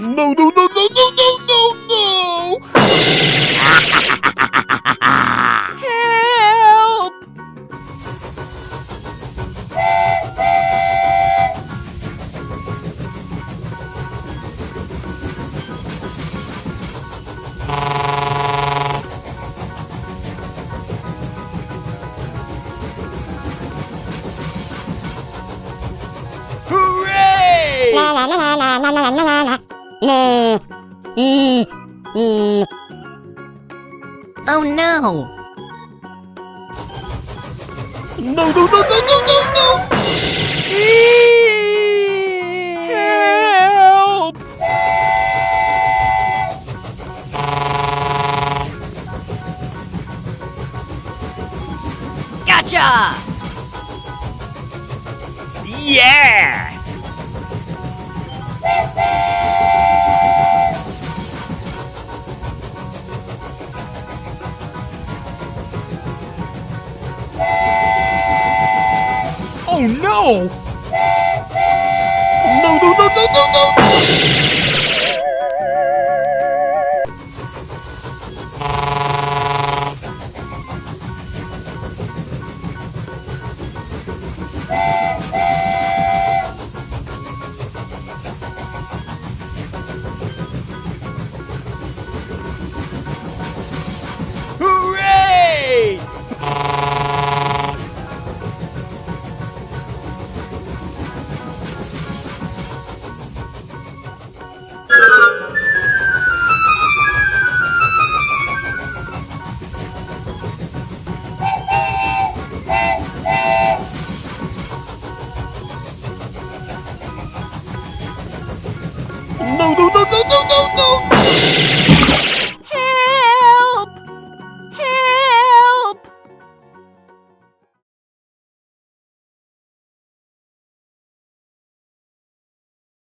No, no, no, no, no, no, no, no! Help! Hooray! La la la la la la la la la la. No. Mm. Mm. Oh no! No, no, no, no, no, no, no! Help! Gotcha! Yeah! Oh no! No, no, no, no, no, no! Hooray! No, no, no, no,